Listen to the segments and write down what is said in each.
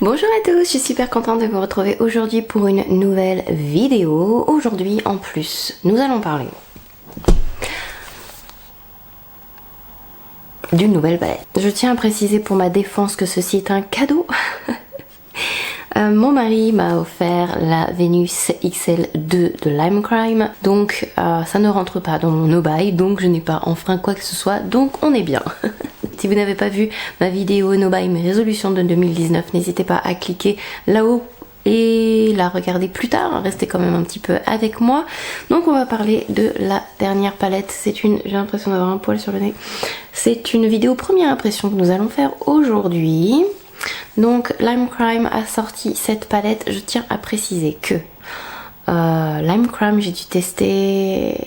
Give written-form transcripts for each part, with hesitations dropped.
Bonjour à tous, je suis super contente de vous retrouver aujourd'hui pour une nouvelle vidéo. Aujourd'hui en plus, nous allons parler d'une nouvelle palette. Je tiens à préciser pour ma défense que ceci est un cadeau. Mon mari m'a offert la Venus XL2 de Lime Crime, donc ça ne rentre pas dans mon no-buy, donc je n'ai pas enfreint quoi que ce soit, donc on est bien. Si vous n'avez pas vu ma vidéo no-buy, mes résolutions de 2019, n'hésitez pas à cliquer là-haut et la regarder plus tard, restez quand même un petit peu avec moi. Donc on va parler de la dernière palette, j'ai l'impression d'avoir un poil sur le nez. C'est une vidéo première impression que nous allons faire aujourd'hui. Donc Lime Crime a sorti cette palette. Je tiens à préciser que Lime Crime, j'ai dû tester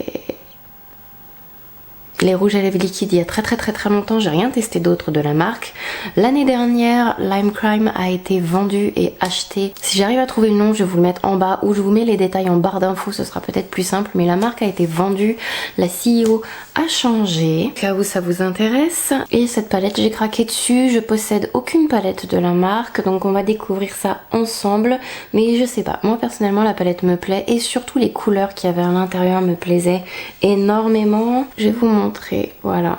les rouges à lèvres liquides il y a très longtemps. J'ai rien testé d'autre de la marque. L'année dernière, Lime Crime a été vendu et acheté. Si j'arrive à trouver le nom, je vais vous le mettre en bas ou je vous mets les détails en barre d'infos, ce sera peut-être plus simple. Mais la marque a été vendue, la CEO a changé, au cas où ça vous intéresse. Et cette palette, j'ai craqué dessus. Je possède aucune palette de la marque, donc on va découvrir ça ensemble. Mais je sais pas, moi personnellement la palette me plaît et surtout les couleurs qu'il y avait à l'intérieur me plaisaient énormément. Je vais vous montrer. Voilà,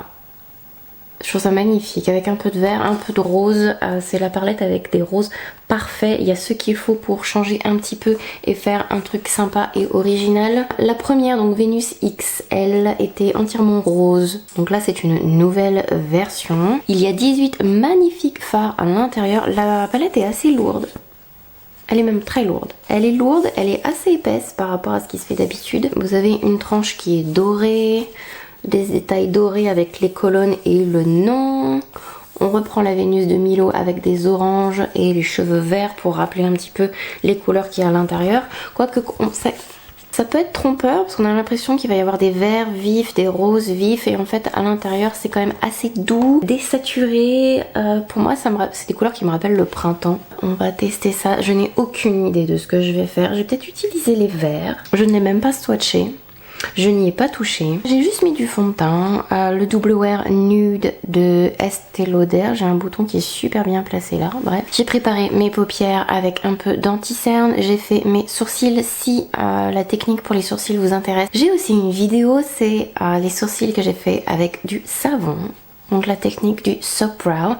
je trouve ça magnifique avec un peu de vert, un peu de rose. C'est la palette avec des roses parfaits. Il y a ce qu'il faut pour changer un petit peu et faire un truc sympa et original. La première, donc Venus XL, était entièrement rose, donc là c'est une nouvelle version. Il y a 18 magnifiques fards à l'intérieur. La palette est assez lourde. Elle est même très lourde. Elle est lourde, elle est assez épaisse par rapport à ce qui se fait d'habitude. Vous avez une tranche qui est dorée, des détails dorés avec les colonnes et le nom. On reprend la Vénus de Milo avec des oranges et les cheveux verts pour rappeler un petit peu les couleurs qu'il y a à l'intérieur. Quoique ça peut être trompeur parce qu'on a l'impression qu'il va y avoir des verts vifs, des roses vifs et en fait à l'intérieur c'est quand même assez doux, désaturé. Pour moi c'est des couleurs qui me rappellent le printemps. On va tester ça. Je n'ai aucune idée de ce que je vais faire. Je vais peut-être utiliser les verts. Je ne l'ai même pas swatché. Je n'y ai pas touché. J'ai juste mis du fond de teint, le Double Wear Nude de Estée Lauder. J'ai un bouton qui est super bien placé là. Bref, j'ai préparé mes paupières avec un peu d'anti-cerne. J'ai fait mes sourcils si la technique pour les sourcils vous intéresse. J'ai aussi une vidéo, c'est les sourcils que j'ai fait avec du savon. Donc la technique du soap brow.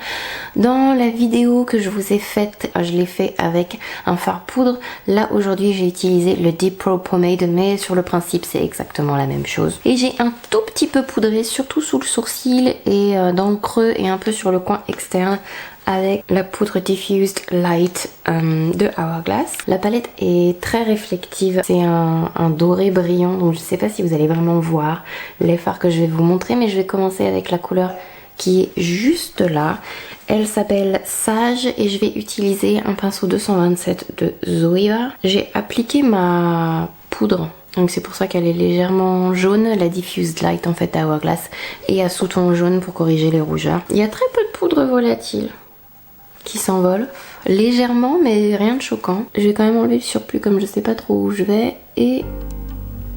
Dans la vidéo que je vous ai faite, je l'ai fait avec un fard poudre. Là aujourd'hui j'ai utilisé le Deep Pro Pomade, mais sur le principe c'est exactement la même chose. Et j'ai un tout petit peu poudré, surtout sous le sourcil et dans le creux et un peu sur le coin externe, avec la poudre Diffused Light de Hourglass. La palette est très réflective, c'est un doré brillant, donc je sais pas si vous allez vraiment voir les fards que je vais vous montrer, mais je vais commencer avec la couleur qui est juste là. Elle s'appelle Sage et je vais utiliser un pinceau 227 de Zoeva. J'ai appliqué ma poudre, donc c'est pour ça qu'elle est légèrement jaune, la Diffused Light en fait à Hourglass, et à sous-ton jaune pour corriger les rougeurs. Il y a très peu de poudre volatile qui s'envole légèrement, mais rien de choquant. Je vais quand même enlever le surplus comme je sais pas trop où je vais et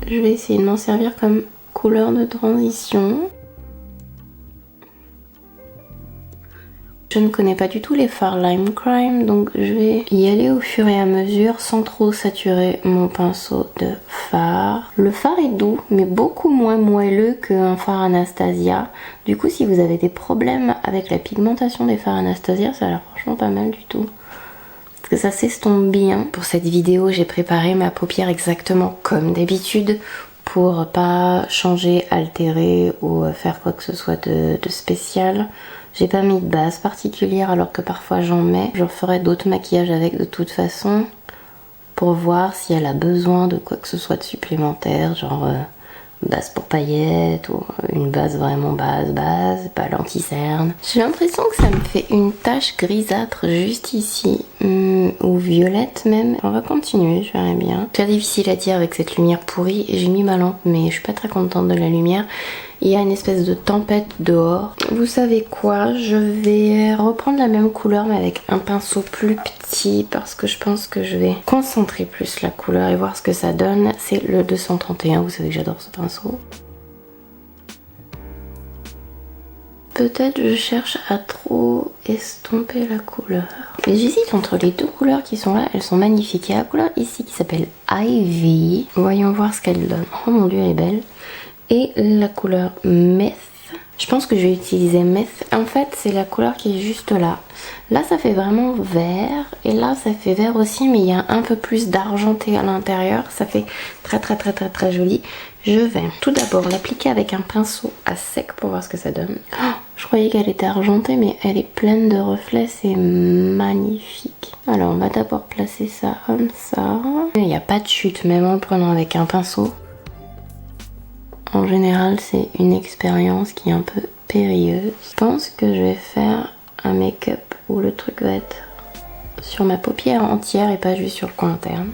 je vais essayer de m'en servir comme couleur de transition. Je ne connais pas du tout les fards Lime Crime, donc je vais y aller au fur et à mesure sans trop saturer mon pinceau de fard. Le fard est doux, mais beaucoup moins moelleux qu'un fard Anastasia. Du coup, si vous avez des problèmes avec la pigmentation des fards Anastasia, ça a l'air franchement pas mal du tout. Parce que ça s'estompe bien. Pour cette vidéo, j'ai préparé ma paupière exactement comme d'habitude, pour pas changer, altérer ou faire quoi que ce soit de spécial. J'ai pas mis de base particulière alors que parfois j'en mets. Je ferai d'autres maquillages avec de toute façon pour voir si elle a besoin de quoi que ce soit de supplémentaire, genre base pour paillettes ou une base vraiment base, pas l'anti-cerne. J'ai l'impression que ça me fait une tache grisâtre juste ici, ou violette même. On va continuer, je verrai bien. C'est difficile à dire avec cette lumière pourrie. J'ai mis ma lampe mais je suis pas très contente de la lumière. Il y a une espèce de tempête dehors. Vous savez quoi? Je vais reprendre la même couleur mais avec un pinceau plus petit parce que je pense que je vais concentrer plus la couleur et voir ce que ça donne. C'est le 231, vous savez que j'adore ce pinceau. peut-être je cherche à trop estomper la couleur. J'hésite entre les deux couleurs qui sont là, elles sont magnifiques. Il y a la couleur ici qui s'appelle Ivy. Voyons voir ce qu'elle donne. Oh mon dieu, elle est belle. Et la couleur Meth. Je pense que je vais utiliser Meth. En fait, c'est la couleur qui est juste là. Là, ça fait vraiment vert. Et là, ça fait vert aussi, mais il y a un peu plus d'argenté à l'intérieur. Ça fait très joli. Je vais tout d'abord l'appliquer avec un pinceau à sec pour voir ce que ça donne. Oh, je croyais qu'elle était argentée, mais elle est pleine de reflets. C'est magnifique. Alors, on va d'abord placer ça comme ça. Il n'y a pas de chute, même en le prenant avec un pinceau. En général, c'est une expérience qui est un peu périlleuse. Je pense que je vais faire un make-up où le truc va être sur ma paupière entière et pas juste sur le coin interne.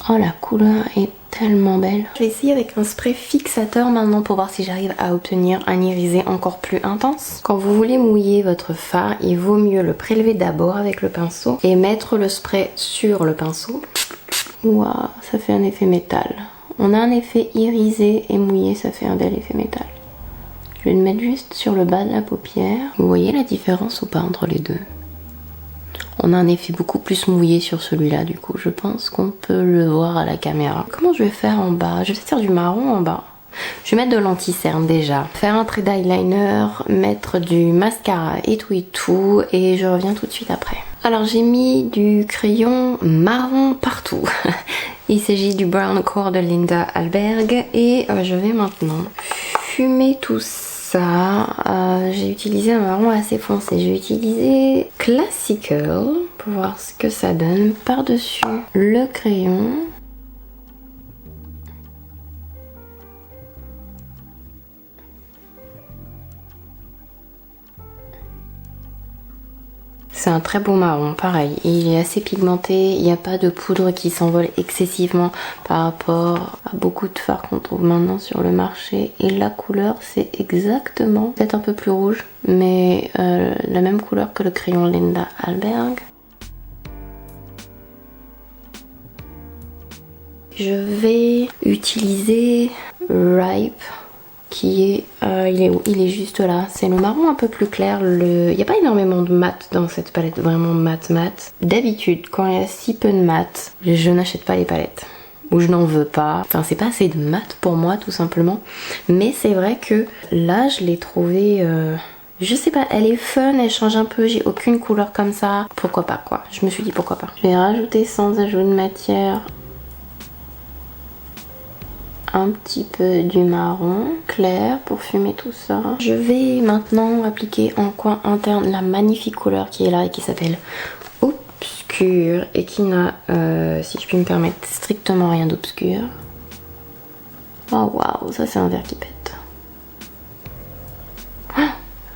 Oh, la couleur est tellement belle. Je vais essayer avec un spray fixateur maintenant pour voir si j'arrive à obtenir un irisé encore plus intense. Quand vous voulez mouiller votre fard, il vaut mieux le prélever d'abord avec le pinceau et mettre le spray sur le pinceau. Waouh, ça fait un effet métal. On a un effet irisé et mouillé, ça fait un bel effet métal. Je vais le mettre juste sur le bas de la paupière. Vous voyez la différence ou pas entre les deux? On a un effet beaucoup plus mouillé sur celui-là, du coup. Je pense qu'on peut le voir à la caméra. Comment je vais faire en bas? Je vais faire du marron en bas. Je vais mettre de l'anti-cerne déjà. Faire un trait d'eyeliner, mettre du mascara et tout. Et je reviens tout de suite après. Alors j'ai mis du crayon marron partout. Il s'agit du Brown Core de Linda Alberg. Et je vais maintenant fumer tout ça. J'ai utilisé un marron assez foncé. Je vais utiliser Classical pour voir ce que ça donne par-dessus le crayon. C'est un très beau marron, pareil, il est assez pigmenté, il n'y a pas de poudre qui s'envole excessivement par rapport à beaucoup de fards qu'on trouve maintenant sur le marché. Et la couleur, c'est exactement, peut-être un peu plus rouge, mais la même couleur que le crayon Linda Alberg. Je vais utiliser Ripe. Qui est, il est juste là, c'est le marron un peu plus clair, il n'y a pas énormément de mat dans cette palette, vraiment mat. D'habitude, quand il y a si peu de mat, je n'achète pas les palettes, ou je n'en veux pas, enfin c'est pas assez de mat pour moi tout simplement, mais c'est vrai que là je l'ai trouvée, je sais pas, elle est fun, elle change un peu, j'ai aucune couleur comme ça, pourquoi pas quoi, je me suis dit pourquoi pas. Je vais rajouter sans ajout de matière un petit peu du marron clair pour fumer tout ça. Je vais maintenant appliquer en coin interne la magnifique couleur qui est là et qui s'appelle Obscur et qui n'a, si je puis me permettre, strictement rien d'obscur. Oh waouh, ça c'est un verre qui pète. Oh,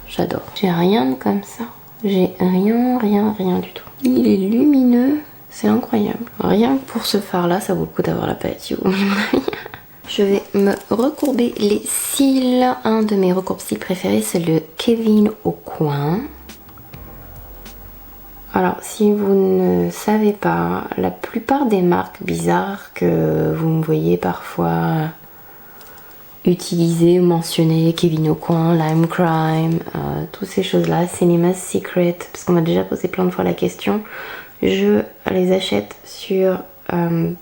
j'adore. J'ai rien comme ça. J'ai rien du tout. Il est lumineux, c'est incroyable. Rien que pour ce fard là, ça vaut le coup d'avoir la palette si vous voulez mon avis. Je vais me recourber les cils. Un de mes recourbe-cils préférés, c'est le Kevyn Aucoin. Alors, si vous ne savez pas, la plupart des marques bizarres que vous me voyez parfois utiliser ou mentionner, Kevyn Aucoin, Lime Crime, toutes ces choses-là, Cinema's Secret, parce qu'on m'a déjà posé plein de fois la question, je les achète sur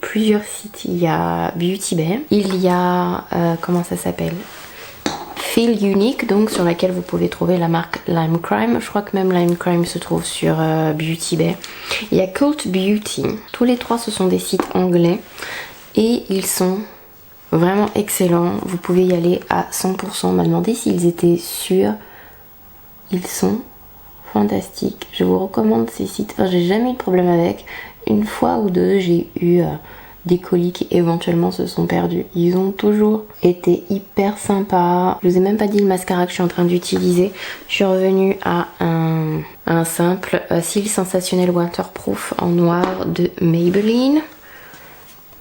plusieurs sites. Il y a Beauty Bay, il y a comment ça s'appelle, Feel Unique, donc sur laquelle vous pouvez trouver la marque Lime Crime. Je crois que même Lime Crime se trouve sur Beauty Bay. Il y a Cult Beauty. Tous les trois ce sont des sites anglais et ils sont vraiment excellents. Vous pouvez y aller à 100%. On m'a demandé s'ils étaient sûrs. Ils sont fantastiques. Je vous recommande ces sites. Enfin, j'ai jamais eu de problème avec. Une fois ou deux, j'ai eu des colis qui éventuellement se sont perdus. Ils ont toujours été hyper sympas. Je vous ai même pas dit le mascara que je suis en train d'utiliser. Je suis revenue à un simple Cils Sensationnel Waterproof en noir de Maybelline.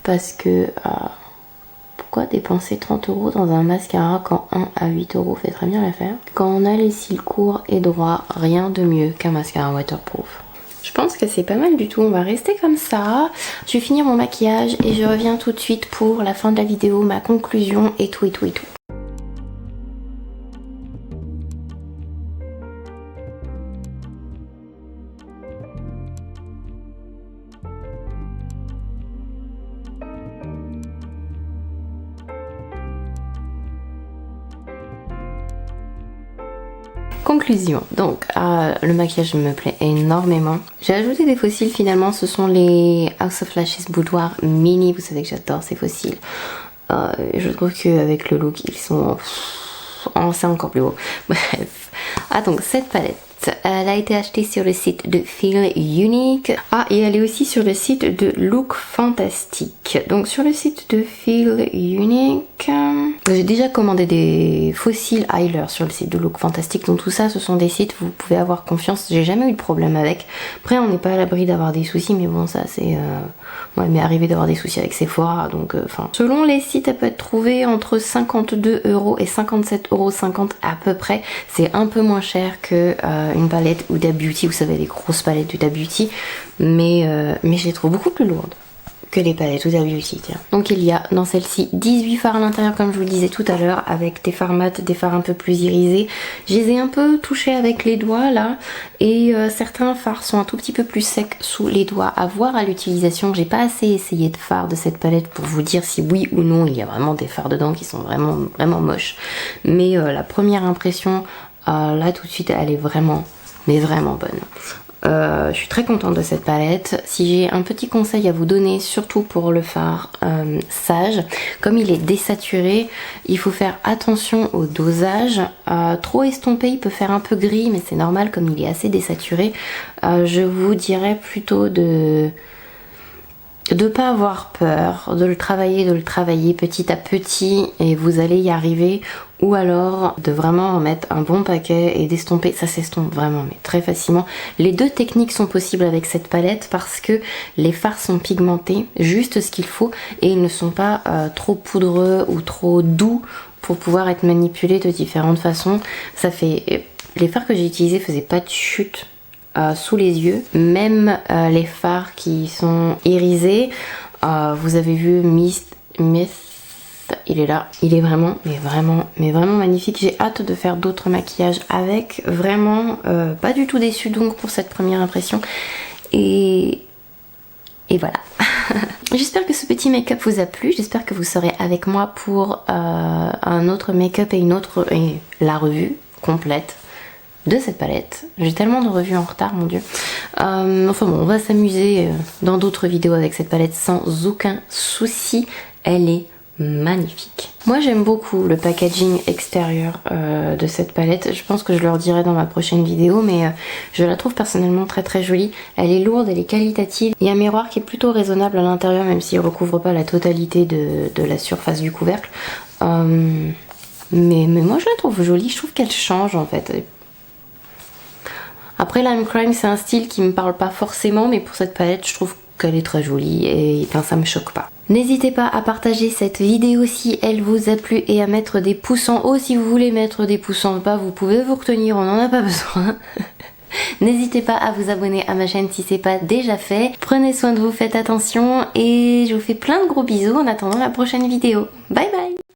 Parce que pourquoi dépenser 30 € dans un mascara quand 1 à 8 € fait très bien l'affaire? Quand on a les cils courts et droits, rien de mieux qu'un mascara waterproof. Je pense que c'est pas mal du tout, on va rester comme ça. Je vais finir mon maquillage et je reviens tout de suite pour la fin de la vidéo, ma conclusion et tout. Conclusion, donc le maquillage me plaît énormément. J'ai ajouté des fossiles finalement, ce sont les House of Lashes Boudoir Mini, vous savez que j'adore ces fossiles. Je trouve qu'avec le look ils sont... c'est encore plus beau. Bref. Ah donc cette palette, elle a été achetée sur le site de Feel Unique. Ah et elle est aussi sur le site de Look Fantastic. Donc sur le site de Feel Unique, j'ai déjà commandé des fossiles eyeliner sur le site de Look Fantastic. Donc tout ça ce sont des sites où vous pouvez avoir confiance. J'ai jamais eu de problème avec. Après on n'est pas à l'abri d'avoir des soucis, mais bon ça c'est... Ouais, mais arrivé d'avoir des soucis avec Sephora, donc enfin... selon les sites, elle peut être trouvée entre 52 € et 57,50 € à peu près. C'est un peu moins cher que une palette Huda Beauty, vous savez les grosses palettes Huda Beauty, mais je les trouve beaucoup plus lourdes que les palettes Huda Beauty, tiens. Donc il y a dans celle-ci 18 fards à l'intérieur comme je vous le disais tout à l'heure, avec des fards mat, des fards un peu plus irisés. Je les ai un peu touchés avec les doigts là, et certains fards sont un tout petit peu plus secs sous les doigts. À voir à l'utilisation, j'ai pas assez essayé de fards de cette palette pour vous dire si oui ou non il y a vraiment des fards dedans qui sont vraiment moches. Mais la première impression, là tout de suite elle est vraiment, mais vraiment bonne. Je suis très contente de cette palette. Si j'ai un petit conseil à vous donner, surtout pour le fard Sage, comme il est désaturé, il faut faire attention au dosage. Trop estompé, il peut faire un peu gris, mais c'est normal comme il est assez désaturé. Je vous dirais plutôt de pas avoir peur, de le travailler petit à petit et vous allez y arriver, ou alors de vraiment en mettre un bon paquet et d'estomper. Ça s'estompe vraiment mais très facilement. Les deux techniques sont possibles avec cette palette parce que les fards sont pigmentés, juste ce qu'il faut, et ils ne sont pas trop poudreux ou trop doux pour pouvoir être manipulés de différentes façons. Ça fait... Les fards que j'ai utilisés faisaient pas de chute sous les yeux, même les fards qui sont irisés, vous avez vu Mist, il est là, il est vraiment magnifique. J'ai hâte de faire d'autres maquillages avec, vraiment pas du tout déçue donc pour cette première impression, et voilà. J'espère que ce petit make-up vous a plu, j'espère que vous serez avec moi pour un autre make-up et la revue complète de cette palette. J'ai tellement de revues en retard, mon dieu. Enfin bon, on va s'amuser dans d'autres vidéos avec cette palette sans aucun souci. Elle est magnifique. Moi j'aime beaucoup le packaging extérieur de cette palette. Je pense que je le redirai dans ma prochaine vidéo, mais je la trouve personnellement très très jolie. Elle est lourde, elle est qualitative. Il y a un miroir qui est plutôt raisonnable à l'intérieur, même s'il recouvre pas la totalité de la surface du couvercle. Mais moi je la trouve jolie, je trouve qu'elle change en fait. Après Lime Crime c'est un style qui me parle pas forcément, mais pour cette palette je trouve qu'elle est très jolie et enfin, ça me choque pas. N'hésitez pas à partager cette vidéo si elle vous a plu et à mettre des pouces en haut. Si vous voulez mettre des pouces en bas, vous pouvez vous retenir, on n'en a pas besoin. N'hésitez pas à vous abonner à ma chaîne si c'est pas déjà fait. Prenez soin de vous, faites attention et je vous fais plein de gros bisous en attendant la prochaine vidéo. Bye bye!